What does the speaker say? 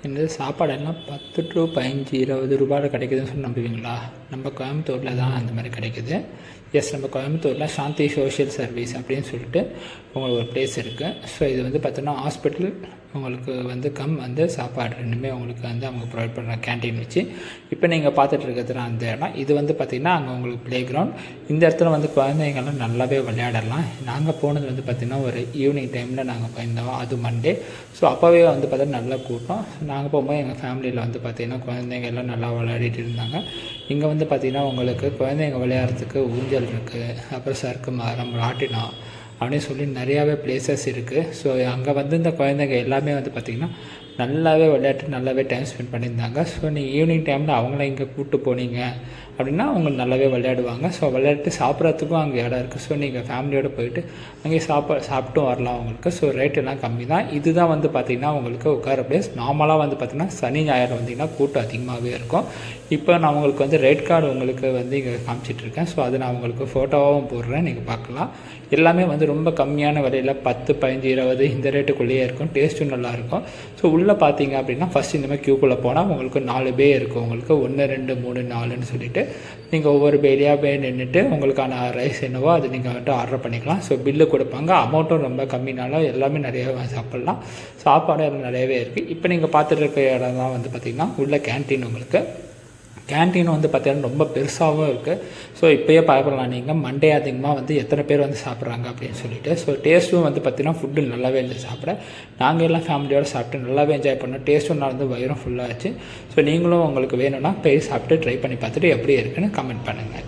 இந்த சாப்பாடெல்லாம் 10 to 15, 20 ரூபாயில் கிடைக்குதுன்னு சொல்லி நம்புவீங்களா? நம்ம கோயம்புத்தூரில் தான் அந்த மாதிரி கிடைக்குது. நம்ம கோயம்புத்தூரில் சாந்தி சோஷியல் சர்வீஸ் அப்படின்னு சொல்லிட்டு உங்களுக்கு ஒரு பிளேஸ் இருக்குது. ஸோ இது வந்து பார்த்தீங்கன்னா ஹாஸ்பிட்டல் உங்களுக்கு வந்து சாப்பாடு ரெண்டுமே உங்களுக்கு அவங்க ப்ரொவைட் பண்ணுற கேன்டீன் வச்சு. இப்போ நீங்கள் பார்த்துட்டு இருக்கிறது அந்த இடம். இது பார்த்திங்கன்னா அங்கே உங்களுக்கு ப்ளே கிரவுண்ட். இந்த இடத்துல குழந்தைங்கள்லாம் நல்லாவே விளையாடலாம். நாங்கள் போனது பார்த்திங்கன்னா ஒரு ஈவினிங் டைமில் நாங்கள் போயிருந்தோம். அது மண்டே. ஸோ அப்போவே பார்த்தீங்கன்னா நல்லா கூட்டம். நாங்கள் போகும்போது எங்கள் ஃபேமிலியில் பார்த்திங்கன்னா குழந்தைங்க எல்லாம் நல்லா விளையாடிட்டு இருந்தாங்க. இங்கே பார்த்திங்கன்னா உங்களுக்கு குழந்தைங்க விளையாடுறதுக்கு ஊஞ்சல் இருக்குது, அப்புறம் சறுக்கு மரம், ராட்டினம் அப்படின்னு சொல்லி நிறையாவே பிளேசஸ் இருக்குது. ஸோ அங்கே இந்த குழந்தைங்க எல்லாமே பார்த்திங்கன்னா நல்லாவே விளையாட்டு நல்லாவே டைம் ஸ்பெண்ட் பண்ணியிருந்தாங்க. ஸோ நீங்கள் ஈவினிங் டைமில் அவங்கள இங்கே கூப்பிட்டு போனீங்க அப்படின்னா அவங்க நல்லாவே விளையாடுவாங்க. ஸோ விளையாட்டு சாப்பிட்றதுக்கும் அங்கே இடம் இருக்குது. ஸோ நீங்கள் ஃபேமிலியோடு போயிட்டு அங்கே சாப்பிட்டும் வரலாம் உங்களுக்கு. ஸோ ரேட்டெல்லாம் கம்மி தான். இதுதான் பார்த்திங்கன்னா உங்களுக்கு உட்கார பிளேஸ். நார்மலாக பார்த்திங்கன்னா சனி ஞாயிறு வந்திங்கன்னா கூட்டம் அதிகமாகவே இருக்கும். இப்போ நான் உங்களுக்கு ரேட் கார்டு உங்களுக்கு இங்கே காமிச்சிட்ருக்கேன். ஸோ அதை நான் உங்களுக்கு ஃபோட்டோவாகவும் போடுறேன், நீங்கள் பார்க்கலாம். எல்லாமே ரொம்ப கம்மியான விலையில் 10, 15, 20 இந்த ரேட்டுக்குள்ளேயே இருக்கும். டேஸ்ட்டும் நல்லாயிருக்கும். ஸோ உள்ளே பார்த்தீங்க அப்படின்னா ஃபஸ்ட் இந்த மாதிரி க்யூக்குள்ளே போனால் உங்களுக்கு 4 பே இருக்கும். உங்களுக்கு 1, 2, 3, 4ன்னு சொல்லிட்டு நீங்கள் ஒவ்வொரு பேலியாக போய் நின்றுட்டு உங்களுக்கான ரைஸ் என்னவோ அது நீங்கள் ஆர்டர் பண்ணிக்கலாம். ஸோ பில்லு கொடுப்பாங்க. அமௌண்ட்டும் ரொம்ப கம்மினால எல்லாமே நிறைய சாப்பிட்லாம். சாப்பாடு எல்லாம் நிறையவே இருக்குது. இப்போ நீங்கள் பார்த்துட்டு இருக்க இடம் தான் பார்த்திங்கன்னா உள்ள கேன்டீன். உங்களுக்கு கேன்டீன் பார்த்தீங்கன்னா ரொம்ப பெருசாகவும் இருக்குது. ஸோ இப்போயே பார்க்கலாம் நீங்கள் மண்டே அதிகமாக எத்தனை பேர் சாப்பிட்றாங்க அப்படின்னு சொல்லிட்டு. ஸோ டேஸ்ட்டும் பார்த்திங்கன்னா ஃபுட்டு நல்லாவே இருந்துச்சு சாப்பிட. நாங்கள் எல்லாம் ஃபேமிலியோடு சாப்பிட்டு நல்லாவே என்ஜாய் பண்ணோம். டேஸ்ட்டும் நல்லா வயிறும் ஃபுல்லாகிடுச்சு. ஸோ நீங்களும் உங்களுக்கு வேணும்னா போய் சாப்பிட்டு ட்ரை பண்ணி பார்த்துட்டு எப்படி இருக்குன்னு கமெண்ட் பண்ணுங்கள்.